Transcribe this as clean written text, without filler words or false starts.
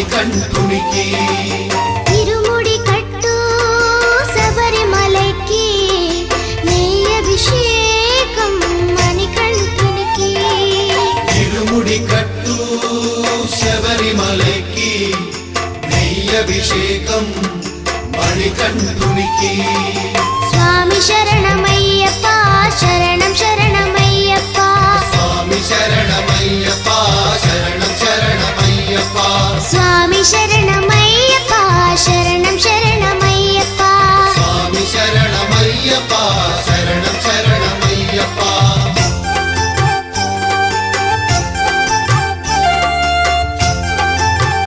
మణికంఠునికి ఇరుముడి కట్టు శబరిమలకి నెయ్యి అభిషేకం మణికంఠునికి ఇరుముడి కట్టు శబరిమలకి నెయ్యి అభిషేకం మణికంఠునికి స్వామి శరణమయ్యప్ప శరణం శరణమయ్యప్ప స్వామి శరణమయ్యప్ప శరణం శరణమయ్యప్ప స్వామి శరణమయ్యప్ప శరణం